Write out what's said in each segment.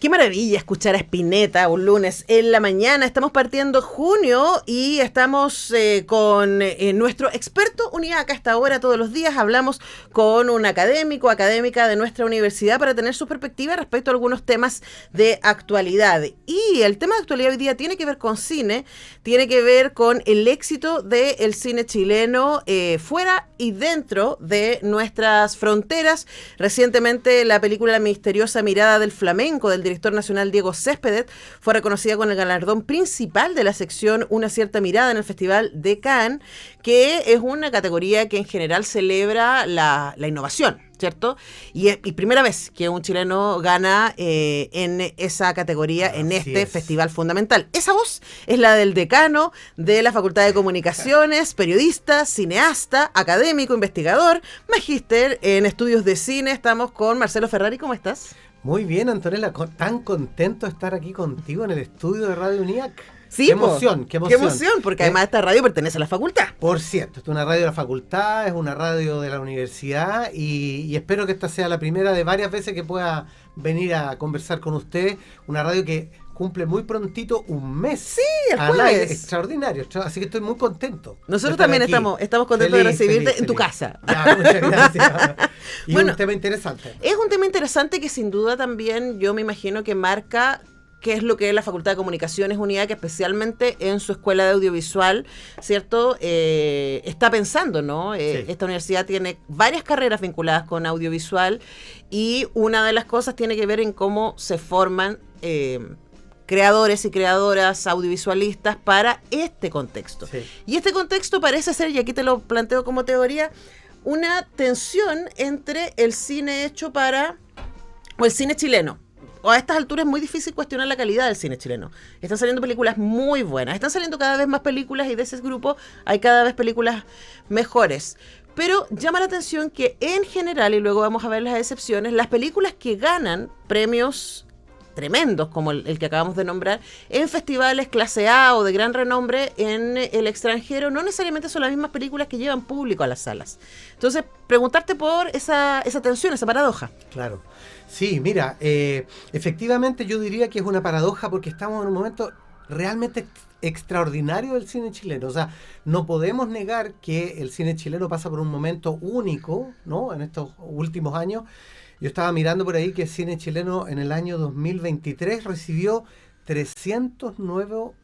Qué maravilla escuchar a Spinetta un lunes en la mañana. Estamos partiendo junio y estamos con nuestro experto UNIAC. A esta hora, todos los días, hablamos con un académico, académica de nuestra universidad para tener su perspectiva respecto a algunos temas de actualidad. Y el tema de actualidad hoy día tiene que ver con cine, tiene que ver con el éxito del cine chileno fuera y dentro de nuestras fronteras. Recientemente la película La misteriosa mirada del flamenco del director nacional Diego Céspedes fue reconocida con el galardón principal de la sección Una cierta mirada en el Festival de Cannes, que es una categoría que en general celebra la innovación, ¿cierto? Y primera vez que un chileno gana en esa categoría, en este festival fundamental. Esa voz es la del decano de la Facultad de Comunicaciones, periodista, cineasta, académico, investigador, magíster en estudios de cine. Estamos con Marcelo Ferrari. ¿Cómo estás? Muy bien, Antonella, tan contento de estar aquí contigo en el estudio de Radio UNIAC. Sí, qué emoción, qué emoción, porque además esta radio pertenece a la facultad. Por cierto, es una radio de la facultad, es una radio de la universidad y espero que esta sea la primera de varias veces que pueda venir a conversar con usted. Una radio que cumple muy prontito un mes. Sí, el jueves. Extraordinario, así que estoy muy contento. Nosotros también estamos contentos de recibirte en tu casa. Ya, muchas gracias. Y bueno, un tema interesante. Es un tema interesante que sin duda también yo me imagino que marca qué es lo que es la Facultad de Comunicaciones UNIAC, que especialmente en su escuela de audiovisual, ¿cierto? Está pensando, ¿no? Sí. Esta universidad tiene varias carreras vinculadas con audiovisual y una de las cosas tiene que ver en cómo se forman creadores y creadoras audiovisualistas para este contexto. Sí. Y este contexto parece ser, y aquí te lo planteo como teoría, una tensión entre el cine hecho o el cine chileno. A estas alturas es muy difícil cuestionar la calidad del cine chileno. Están saliendo películas muy buenas, están saliendo cada vez más películas y de ese grupo hay cada vez películas mejores. Pero llama la atención que en general, y luego vamos a ver las excepciones, las películas que ganan premios tremendos, como el que acabamos de nombrar, en festivales clase A o de gran renombre en el extranjero, no necesariamente son las mismas películas que llevan público a las salas. Entonces, preguntarte por esa tensión, esa paradoja. Claro. Sí, mira, efectivamente yo diría que es una paradoja porque estamos en un momento realmente extraordinario del cine chileno. O sea, no podemos negar que el cine chileno pasa por un momento único, ¿no? En estos últimos años. Yo estaba mirando por ahí que el cine chileno en el año 2023 recibió 309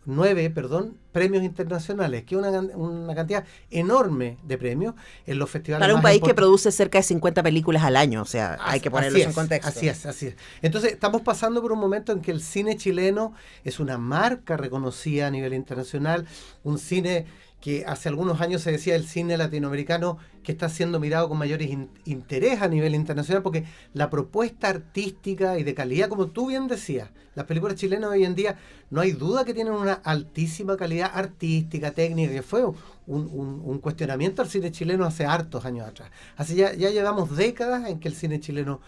premios internacionales, que es una cantidad enorme de premios en los festivales. Para un país que produce cerca de 50 películas al año, o sea, hay que ponerlo en contexto. Así es. Entonces, estamos pasando por un momento en que el cine chileno es una marca reconocida a nivel internacional, un cine que hace algunos años se decía el cine latinoamericano que está siendo mirado con mayor interés a nivel internacional, porque la propuesta artística y de calidad, como tú bien decías, las películas chilenas hoy en día no hay duda que tienen una altísima calidad artística, técnica, que fue un cuestionamiento al cine chileno hace hartos años atrás. Así ya llevamos décadas en que el cine chileno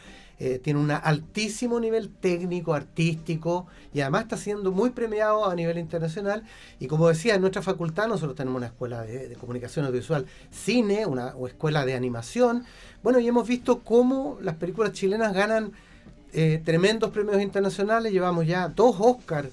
tiene un altísimo nivel técnico, artístico, y además está siendo muy premiado a nivel internacional. Y como decía, en nuestra facultad nosotros tenemos una escuela de comunicación audiovisual, cine, o escuela de animación. Bueno, y hemos visto cómo las películas chilenas ganan tremendos premios internacionales. Llevamos ya 2 Oscars.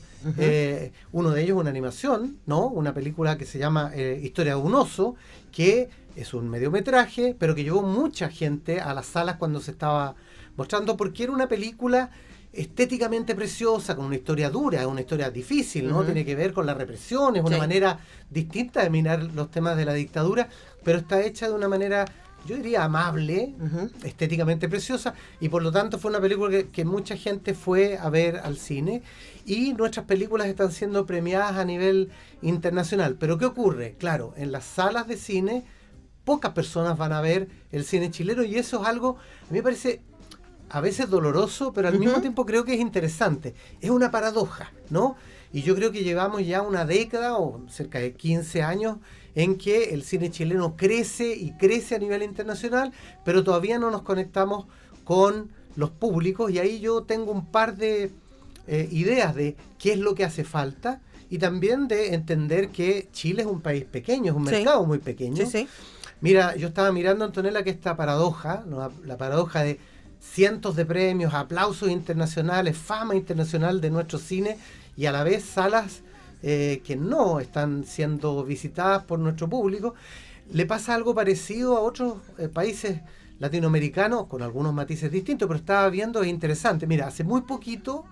Uno de ellos una animación, ¿no? Una película que se llama Historia de un oso, que es un mediometraje, pero que llevó mucha gente a las salas cuando se estaba mostrando, porque era una película estéticamente preciosa, con una historia dura, una historia difícil, ¿no? Tiene que ver con la represión, es una manera distinta de mirar los temas de la dictadura, pero está hecha de una manera, yo diría, amable, estéticamente preciosa, y por lo tanto fue una película que mucha gente fue a ver al cine, y nuestras películas están siendo premiadas a nivel internacional. Pero ¿qué ocurre? Claro, en las salas de cine pocas personas van a ver el cine chileno, y eso es algo, a mí me parece a veces doloroso, pero al mismo tiempo creo que es interesante. Es una paradoja, ¿no? Y yo creo que llevamos ya una década o cerca de 15 años en que el cine chileno crece y crece a nivel internacional, pero todavía no nos conectamos con los públicos, y ahí yo tengo un par de ideas de qué es lo que hace falta, y también de entender que Chile es un país pequeño, es un mercado muy pequeño. Sí. Mira, yo estaba mirando, Antonella, que esta paradoja, ¿no? La paradoja de cientos de premios, aplausos internacionales, fama internacional de nuestro cine, y a la vez salas que no están siendo visitadas por nuestro público. Le pasa algo parecido a otros países latinoamericanos, con algunos matices distintos, pero estaba viendo, es interesante. Mira, hace muy poquito,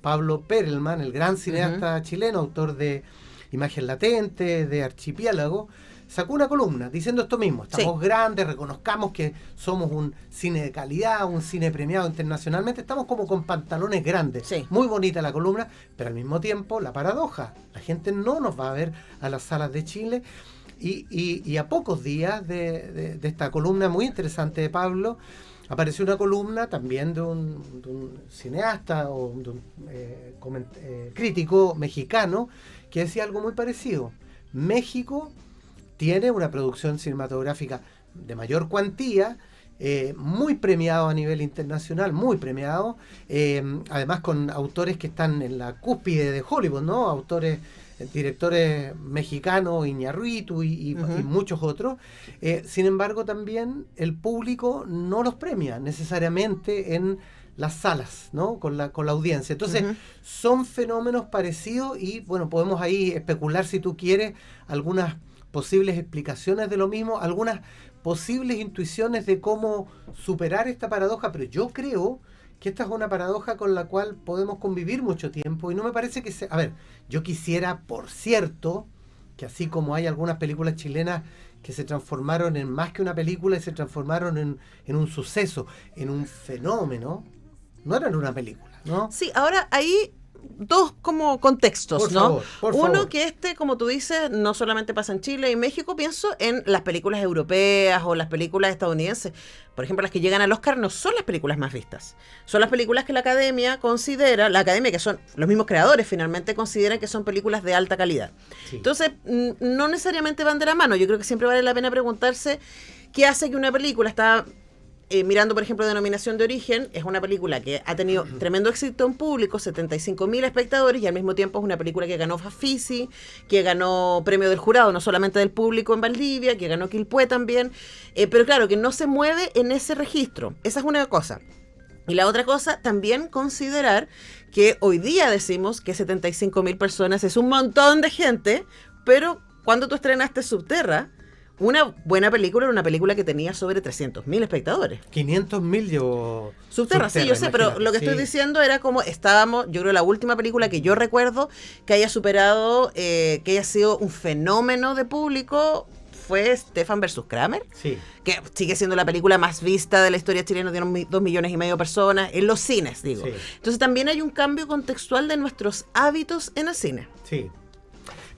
Pablo Perelman, el gran cineasta chileno, autor de Imagen Latente, de Archipiélago, sacó una columna diciendo esto mismo: estamos grandes, reconozcamos que somos un cine de calidad, un cine premiado internacionalmente, estamos como con pantalones grandes. Muy bonita la columna, pero al mismo tiempo la paradoja: la gente no nos va a ver a las salas de Chile. Y a pocos días de esta columna muy interesante de Pablo, apareció una columna también de un cineasta o de un crítico mexicano que decía algo muy parecido. México tiene una producción cinematográfica de mayor cuantía, muy premiado a nivel internacional, muy premiado, además con autores que están en la cúspide de Hollywood, ¿no? Directores mexicanos, Iñárritu y muchos otros. Sin embargo, también el público no los premia necesariamente en las salas, ¿no? Con la audiencia. Entonces, son fenómenos parecidos y, bueno, podemos ahí especular, si tú quieres, algunas posibles explicaciones de lo mismo, algunas posibles intuiciones de cómo superar esta paradoja, pero yo creo que esta es una paradoja con la cual podemos convivir mucho tiempo y no me parece que sea... A ver, yo quisiera, por cierto, que así como hay algunas películas chilenas que se transformaron en más que una película y se transformaron en un suceso, en un fenómeno, no eran una película, ¿no? Sí, ahora ahí dos como contextos, por ¿no? Por Uno, favor. que como tú dices, no solamente pasa en Chile y México, pienso en las películas europeas o las películas estadounidenses. Por ejemplo, las que llegan al Oscar no son las películas más vistas. Son las películas que la academia que son los mismos creadores finalmente, consideran que son películas de alta calidad. Sí. Entonces, no necesariamente van de la mano. Yo creo que siempre vale la pena preguntarse qué hace que una película está... mirando, por ejemplo, Denominación de Origen, es una película que ha tenido tremendo éxito en público, 75.000 espectadores, y al mismo tiempo es una película que ganó Fafisi, que ganó premio del jurado, no solamente del público en Valdivia, que ganó Quilpué también, pero claro, que no se mueve en ese registro. Esa es una cosa. Y la otra cosa, también considerar que hoy día decimos que 75.000 personas es un montón de gente, pero cuando tú estrenaste Subterra, una buena película era una película que tenía sobre 300.000 espectadores. 500.000 llevó Subterra, sí, yo sé, pero lo que estoy diciendo era como estábamos, yo creo la última película que yo recuerdo que haya superado, que haya sido un fenómeno de público, fue Stefan versus Kramer, que sigue siendo la película más vista de la historia chilena, tiene 2,5 millones de personas, en los cines, digo. Sí. Entonces también hay un cambio contextual de nuestros hábitos en el cine. Sí.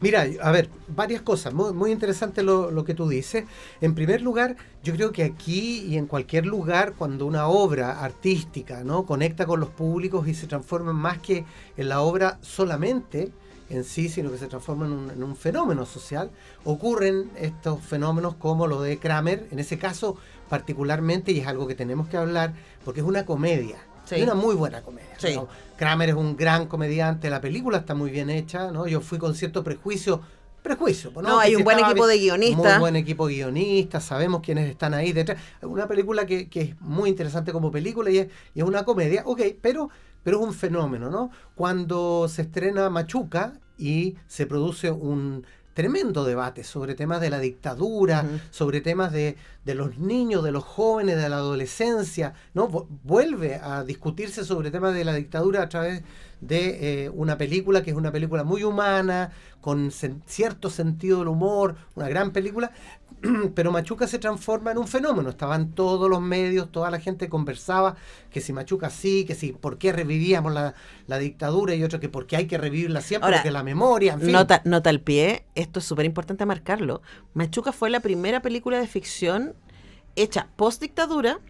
Mira, a ver, varias cosas, muy interesante lo que tú dices. En primer lugar, yo creo que aquí y en cualquier lugar, cuando una obra artística, ¿no?, conecta con los públicos y se transforma más que en la obra solamente en sí, sino que se transforma en un fenómeno social, ocurren estos fenómenos como lo de Kramer, en ese caso particularmente, y es algo que tenemos que hablar, porque es una comedia. Sí. Es una muy buena comedia, sí. ¿No? Kramer es un gran comediante, la película está muy bien hecha, ¿no? Yo fui con cierto prejuicio, ¿no? Hay un buen equipo de guionistas. Muy buen equipo de guionistas, sabemos quiénes están ahí detrás. Una película que es muy interesante como película y es una comedia, pero es un fenómeno, ¿no? Cuando se estrena Machuca y se produce un tremendo debate sobre temas de la dictadura, sobre temas de los niños, de los jóvenes, de la adolescencia, ¿no? Vuelve a discutirse sobre temas de la dictadura a través de una película que es una película muy humana, con cierto sentido del humor, una gran película, pero Machuca se transforma en un fenómeno. Estaban todos los medios, toda la gente conversaba que si Machuca sí, que si por qué revivíamos la dictadura, y otro que por qué hay que revivirla siempre. Ahora, porque la memoria, en fin. Nota al pie, esto es súper importante marcarlo. Machuca fue la primera película de ficción hecha post dictadura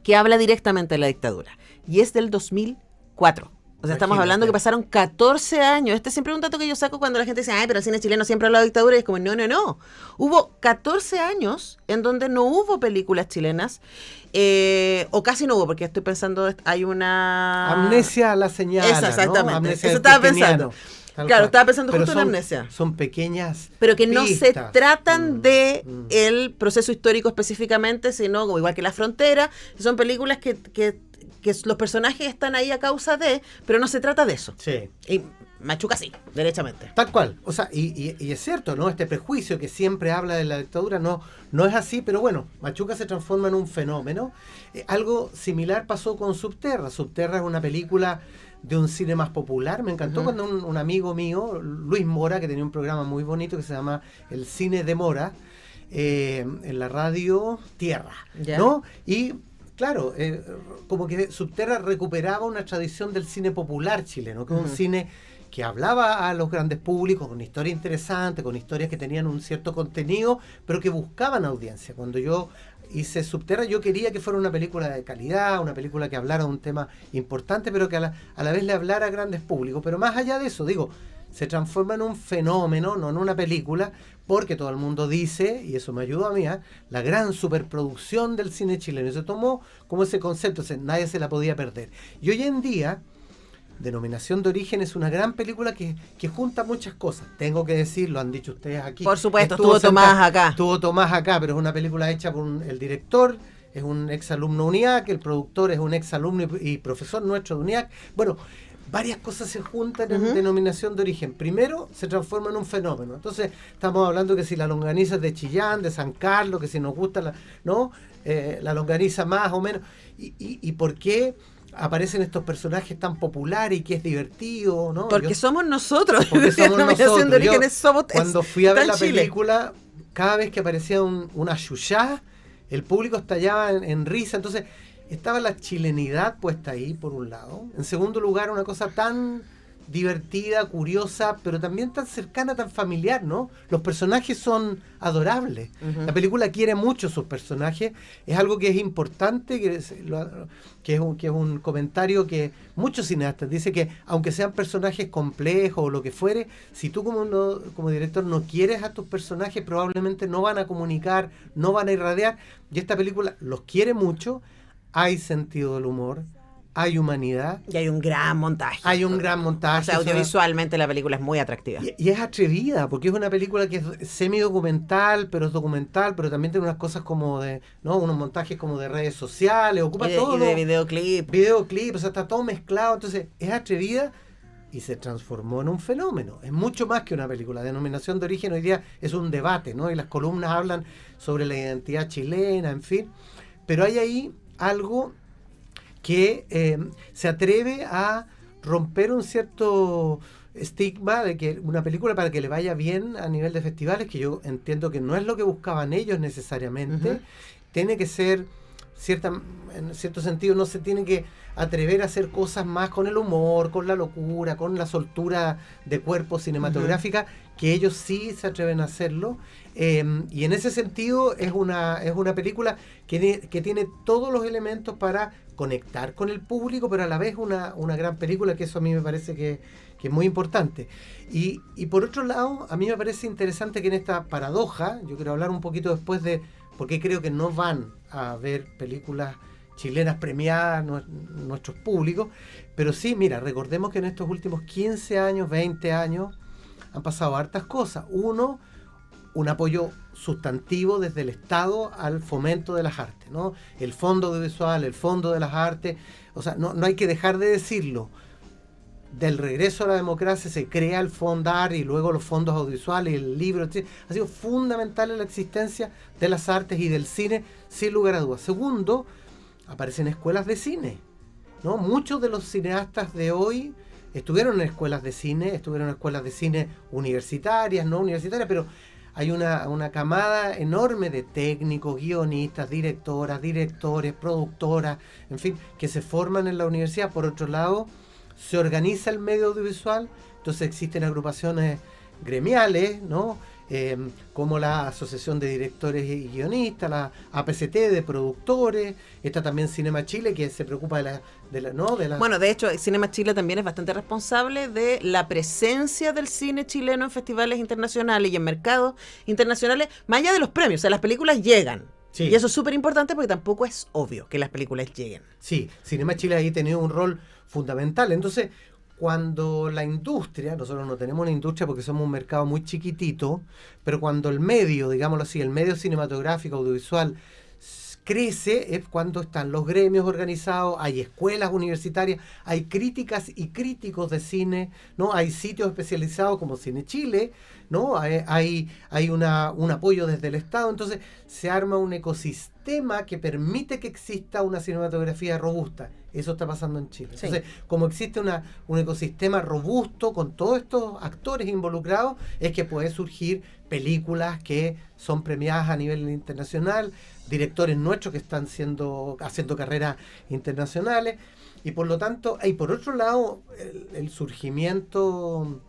que habla directamente de la dictadura, y es del 2004. O sea, estamos hablando que pasaron 14 años. Este es siempre un dato que yo saco cuando la gente dice, pero el cine chileno siempre habla de dictadura. Y es como, no. Hubo 14 años en donde no hubo películas chilenas, o casi no hubo, porque estoy pensando, hay una... Amnesia a la señal. Exactamente. ¿No? Amnesia eso estaba pensando. Tal Claro, cual. estaba pensando Pero justo en son, Amnesia. son pequeñas Pero que no se pistas. tratan de Mm. el proceso histórico específicamente, sino como igual que La Frontera, son películas que los personajes están ahí a causa de, pero no se trata de eso. Sí. Y Machuca sí, derechamente. Tal cual. O sea, y es cierto, ¿no? Este prejuicio que siempre habla de la dictadura no es así, pero bueno, Machuca se transforma en un fenómeno. Algo similar pasó con Subterra. Subterra es una película de un cine más popular. Me encantó Ujú. cuando un amigo mío, Luis Mora, que tenía un programa muy bonito que se llama El Cine de Mora, en la radio Tierra, Ya. ¿no? Y claro, como que Subterra recuperaba una tradición del cine popular chileno, que es un Ujú. cine que hablaba a los grandes públicos con historias interesantes, con historias que tenían un cierto contenido, pero que buscaban audiencia. Cuando yo hice Subterra, yo quería que fuera una película de calidad, una película que hablara de un tema importante, pero que a la vez le hablara a grandes públicos. Pero más allá de eso, digo, se transforma en un fenómeno, no en una película, porque todo el mundo dice, y eso me ayudó a mí, la gran superproducción del cine chileno. Y se tomó como ese concepto, nadie se la podía perder. Y hoy en día, Denominación de Origen es una gran película que junta muchas cosas. Tengo que decir, lo han dicho ustedes aquí. Por supuesto, estuvo Tomás acá. Estuvo Tomás acá, pero es una película hecha por el director, es un ex alumno UNIAC, el productor es un ex alumno y profesor nuestro de UNIAC. Bueno, varias cosas se juntan en Denominación de Origen. Primero, se transforma en un fenómeno. Entonces, estamos hablando que si la longaniza es de Chillán, de San Carlos, que si nos gusta la longaniza más o menos. ¿Y por qué aparecen estos personajes tan populares y que es divertido, ¿no? Porque somos nosotros. Porque somos Denominación de nosotros. Orígenes somos. Cuando fui a ver está la en Chile. película, cada vez que aparecía una yuyá, el público estallaba en risa. Entonces, estaba la chilenidad puesta ahí, por un lado. En segundo lugar, una cosa tan divertida, curiosa, pero también tan cercana, tan familiar, ¿no? Los personajes son adorables. Ujú. La película quiere mucho sus personajes. Es algo que es importante, que es un comentario que muchos cineastas dicen que, aunque sean personajes complejos o lo que fuere, si tú como director no quieres a tus personajes, probablemente no van a comunicar, no van a irradiar. Y esta película los quiere mucho. Hay sentido del humor, hay humanidad, Y hay un gran montaje. hay un gran montaje. O sea, audiovisualmente la película es muy atractiva. Y es atrevida, porque es una película que es semi-documental, pero es documental, pero también tiene unas cosas como de, ¿no? Unos montajes como de redes sociales, ocupa todo. Y de videoclip. Videoclip, o sea, está todo mezclado. Entonces, es atrevida y se transformó en un fenómeno. Es mucho más que una película. Denominación de Origen hoy día es un debate, ¿no? Y las columnas hablan sobre la identidad chilena, en fin. Pero hay ahí algo que se atreve a romper un cierto estigma de que una película, para que le vaya bien a nivel de festivales, que yo entiendo que no es lo que buscaban ellos necesariamente, Ujú. tiene que ser en cierto sentido, no se tiene que atrever a hacer cosas más con el humor, con la locura, con la soltura de cuerpo cinematográfica, que ellos sí se atreven a hacerlo. Y en ese sentido es una película que tiene todos los elementos para conectar con el público, pero a la vez una gran película, que eso a mí me parece que es muy importante. Y por otro lado, a mí me parece interesante que en esta paradoja, yo quiero hablar un poquito después de por qué creo que no van a ver películas chilenas premiadas nuestros públicos, pero sí, mira, recordemos que en estos últimos 15 años, 20 años, han pasado hartas cosas. Uno, un apoyo sustantivo desde el Estado al fomento de las artes, ¿no? El Fondo Audiovisual, el Fondo de las Artes, o sea, no hay que dejar de decirlo. Del regreso a la democracia se crea el Fondar y luego los fondos audiovisuales y el libro, etc. Ha sido fundamental en la existencia de las artes y del cine, sin lugar a dudas. Segundo, aparecen escuelas de cine, ¿no? Muchos de los cineastas de hoy estuvieron en escuelas de cine, estuvieron en escuelas de cine universitarias, no universitarias, pero hay una camada enorme de técnicos, guionistas, directoras, directores, productoras, en fin, que se forman en la universidad. Por otro lado, se organiza el medio audiovisual, entonces existen agrupaciones gremiales, ¿no? Como la Asociación de Directores y Guionistas, la APCT de productores, está también Cinema Chile, que se preocupa de la Bueno, de hecho, Cinema Chile también es bastante responsable de la presencia del cine chileno en festivales internacionales y en mercados internacionales, más allá de los premios. O sea, las películas llegan. Sí. Y eso es súper importante porque tampoco es obvio que las películas lleguen. Sí, Cinema Chile ahí ha tenido un rol fundamental. Entonces, cuando la industria, nosotros no tenemos una industria porque somos un mercado muy chiquitito, pero cuando el medio, digámoslo así, el medio cinematográfico, audiovisual, crece, es cuando están los gremios organizados, hay escuelas universitarias, hay críticas y críticos de cine, ¿no? Hay sitios especializados como Cine Chile, ¿no? Hay un apoyo desde el Estado, entonces se arma un ecosistema que permite que exista una cinematografía robusta. Eso está pasando en Chile. Sí. Entonces, como existe un ecosistema robusto con todos estos actores involucrados, es que puede surgir películas que son premiadas a nivel internacional, directores nuestros que están haciendo carreras internacionales, y por lo tanto, y por otro lado, el surgimiento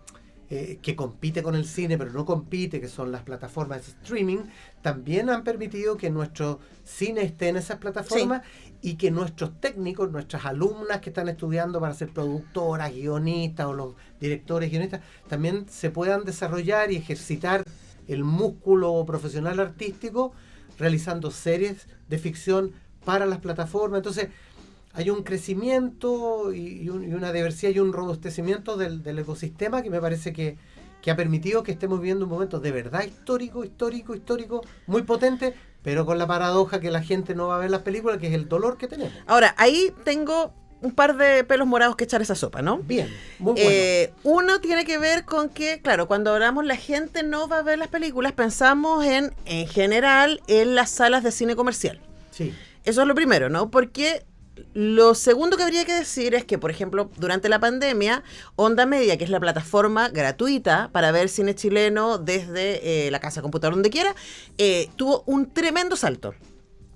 que compite con el cine, pero no compite, que son las plataformas de streaming, también han permitido que nuestro cine esté en esas plataformas, y que nuestros técnicos, nuestras alumnas que están estudiando para ser productoras, guionistas, o los directores, guionistas, también se puedan desarrollar y ejercitar el músculo profesional artístico realizando series de ficción para las plataformas. Entonces hay un crecimiento y una diversidad y un robustecimiento del ecosistema que me parece que ha permitido que estemos viviendo un momento de verdad histórico, muy potente, pero con la paradoja que la gente no va a ver las películas, que es el dolor que tenemos. Ahora, ahí tengo un par de pelos morados que echar esa sopa, ¿no? Bien, muy bueno. Uno tiene que ver con que, claro, cuando hablamos la gente no va a ver las películas, pensamos en general en las salas de cine comercial. Sí. Eso es lo primero, ¿no? Porque lo segundo que habría que decir es que, por ejemplo, durante la pandemia, Onda Media, que es la plataforma gratuita para ver cine chileno desde la casa, computador, donde quiera, tuvo un tremendo salto.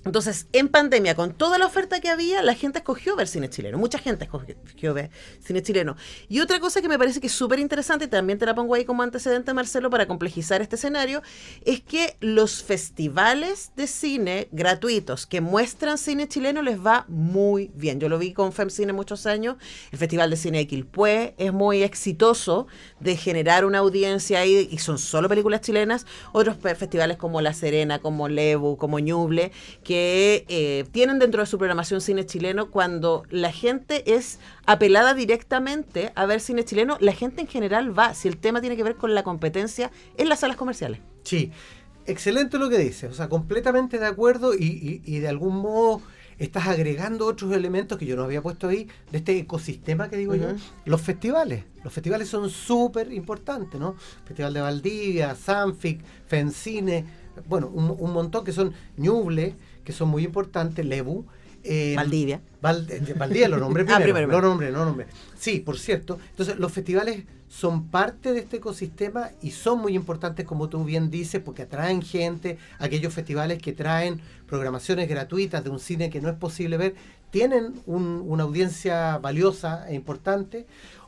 Entonces, en pandemia, con toda la oferta que había, la gente escogió ver cine chileno. Mucha gente escogió ver cine chileno. Y otra cosa que me parece que es súper interesante, y también te la pongo ahí como antecedente, Marcelo, para complejizar este escenario, es que los festivales de cine gratuitos que muestran cine chileno les va muy bien. Yo lo vi con FemCine muchos años. El Festival de Cine de Quilpué es muy exitoso de generar una audiencia ahí, y son solo películas chilenas. Otros festivales como La Serena, como Lebu, como Ñuble, que tienen dentro de su programación cine chileno. Cuando la gente es apelada directamente a ver cine chileno, la gente en general va, si el tema tiene que ver con la competencia en las salas comerciales. Sí, excelente lo que dices, o sea, completamente de acuerdo, y de algún modo estás agregando otros elementos que yo no había puesto ahí, de este ecosistema que digo yo. Los festivales son súper importantes, ¿no? Festival de Valdivia, Sanfic, FemCine, bueno, un montón que son Ñuble, que son muy importantes, Lebu. Valdivia. Valdivia lo nombré primero. Lo nombré. Sí, por cierto. Entonces, los festivales son parte de este ecosistema y son muy importantes, como tú bien dices, porque atraen gente. Aquellos festivales que traen programaciones gratuitas de un cine que no es posible ver, tienen una audiencia valiosa e importante.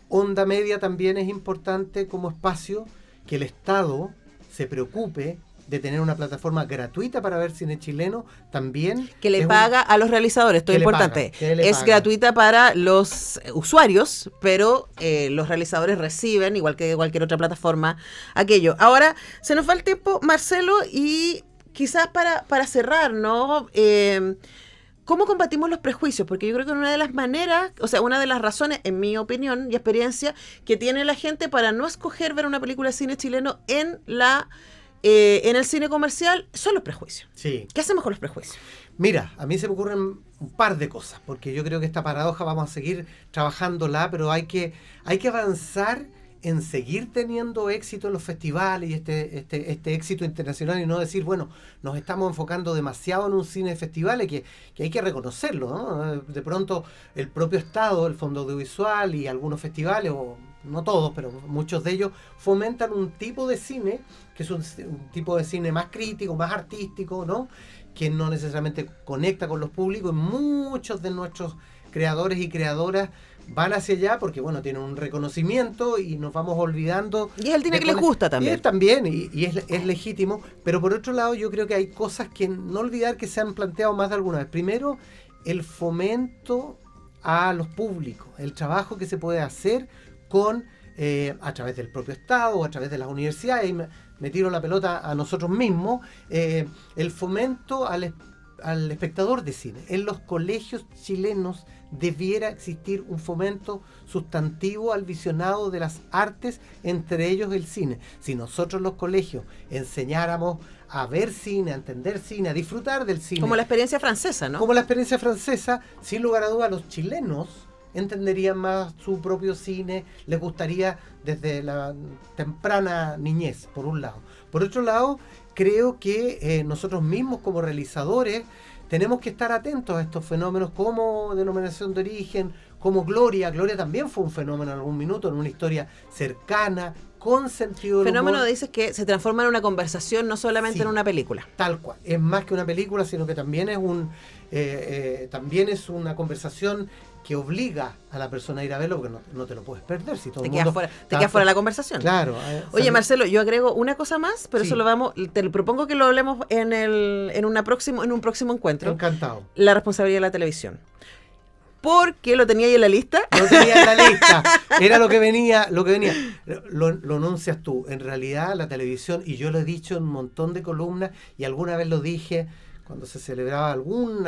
Onda Media también es importante como espacio, que el Estado se preocupe de tener una plataforma gratuita para ver cine chileno, también. Que le paga a los realizadores, esto es importante. Es gratuita para los usuarios, pero los realizadores reciben, igual que cualquier otra plataforma, aquello. Ahora, se nos va el tiempo, Marcelo, y quizás para cerrar, ¿no? ¿Cómo combatimos los prejuicios? Porque yo creo que una de las maneras, o sea, una de las razones, en mi opinión y experiencia, que tiene la gente para no escoger ver una película de cine chileno en el cine comercial son los prejuicios. Sí. ¿Qué hacemos con los prejuicios? Mira, a mí se me ocurren un par de cosas, porque yo creo que esta paradoja vamos a seguir trabajándola, pero hay que avanzar en seguir teniendo éxito en los festivales y este éxito internacional, y no decir, bueno, nos estamos enfocando demasiado en un cine de festivales, que hay que reconocerlo, ¿no? De pronto el propio Estado, el Fondo Audiovisual y algunos festivales, o no todos, pero muchos de ellos, fomentan un tipo de cine que es un tipo de cine más crítico, más artístico, ¿no? Que no necesariamente conecta con los públicos, y muchos de nuestros creadores y creadoras van hacia allá porque, bueno, tienen un reconocimiento y nos vamos olvidando. Y es el cine que les gusta también. Y es legítimo, pero por otro lado yo creo que hay cosas que no olvidar, que se han planteado más de alguna vez. Primero, el fomento a los públicos, el trabajo que se puede hacer a través del propio Estado o a través de las universidades, y me tiro la pelota a nosotros mismos, el fomento al espectador de cine. En los colegios chilenos debiera existir un fomento sustantivo al visionado de las artes, entre ellos el cine. Si nosotros los colegios enseñáramos a ver cine, a entender cine, a disfrutar del cine. Como la experiencia francesa, ¿no? Como la experiencia francesa, sin lugar a dudas los chilenos entenderían más su propio cine, les gustaría desde la temprana niñez, por un lado. Por otro lado, creo que nosotros mismos como realizadores tenemos que estar atentos a estos fenómenos como Denominación de Origen, como Gloria. Gloria también fue un fenómeno en algún minuto, en una historia cercana, con sentido del fenómeno humor. dices que se transforma en una conversación, no solamente Sí, en una película. Tal cual. Es más que una película, sino que también es una conversación que obliga a la persona a ir a verlo, porque no te lo puedes perder. Si todo Te el quedas mundo fuera de la conversación. Claro. Oye, Marcelo, yo agrego una cosa más, pero Sí. eso te lo propongo que lo hablemos en un próximo encuentro. Encantado. La responsabilidad de la televisión. Porque lo tenía ahí en la lista. Lo tenía en la lista. Era lo que venía. Lo anuncias tú. En realidad, la televisión, y yo lo he dicho en un montón de columnas, y alguna vez lo dije cuando se celebraba algún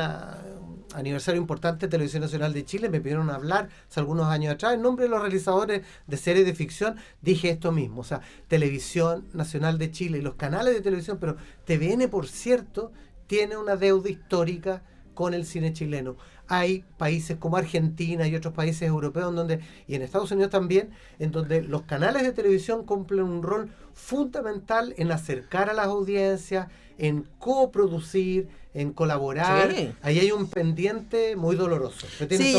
aniversario importante de Televisión Nacional de Chile, me pidieron hablar hace algunos años atrás, en nombre de los realizadores de series de ficción, dije esto mismo. O sea, Televisión Nacional de Chile y los canales de televisión, pero TVN, por cierto, tiene una deuda histórica con el cine chileno. Hay países como Argentina y otros países europeos y en Estados Unidos también, en donde los canales de televisión cumplen un rol fundamental en acercar a las audiencias, en coproducir, en colaborar. Sí. Ahí hay un pendiente muy doloroso. Sí,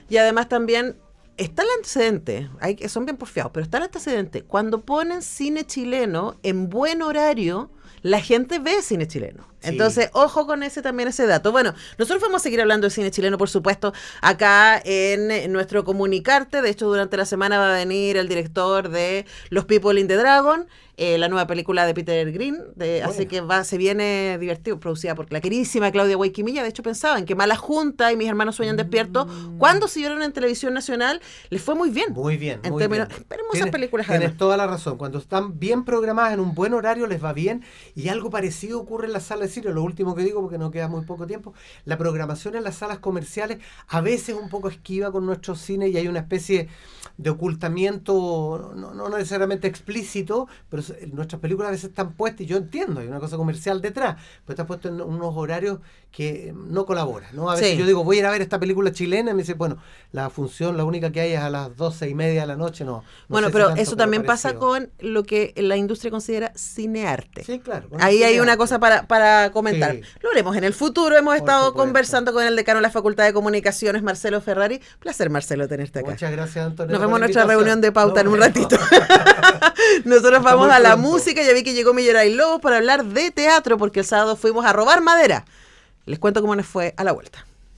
y además también está el antecedente, son bien porfiados, pero está el antecedente. Cuando ponen cine chileno en buen horario, la gente ve cine chileno. Sí. Entonces, ojo con ese dato. Bueno, nosotros vamos a seguir hablando de cine chileno, por supuesto, acá en nuestro Comunicarte. De hecho, durante la semana va a venir el director de Los People in the Dragon, la nueva película de Peter Green, así que se viene divertido, producida por la queridísima Claudia Guayquimilla. De hecho, pensaba en que Mala Junta y Mis Hermanos Sueñan Despiertos, cuando se vieron en Televisión Nacional, les fue muy bien. Muy bien. Esperemos esas películas. Tienes toda la razón. Cuando están bien programadas en un buen horario, les va bien. Y algo parecido ocurre en la sala de cine. Lo último que digo, porque no queda muy poco tiempo, la programación en las salas comerciales a veces un poco esquiva con nuestro cine, y hay una especie de ocultamiento, no necesariamente explícito, pero nuestras películas a veces están puestas, y yo entiendo, hay una cosa comercial detrás, pero están puestas en unos horarios que no colaboran, ¿no? A veces Sí. yo digo, voy a ir a ver esta película chilena, y me dice, bueno, la función, la única que hay es a las 12:30 de la noche, no Bueno, sé pero si tanto, eso también pasa parecido. con lo que la industria considera cinearte. Sí, claro. Ahí hay una cosa para comentar. Sí. Lo haremos en el futuro. Hemos Por estado supuesto. conversando con el decano de la Facultad de Comunicaciones, Marcelo Ferrari. Placer, Marcelo, tenerte acá. Muchas gracias, Antonio. Nos por vemos en la nuestra invitación. reunión de pauta en un Bueno. ratito. Nosotros vamos muy a la pronto. música. Ya vi que llegó Millera y Lobos para hablar de teatro, porque el sábado fuimos a robar madera. Les cuento cómo nos fue a la vuelta.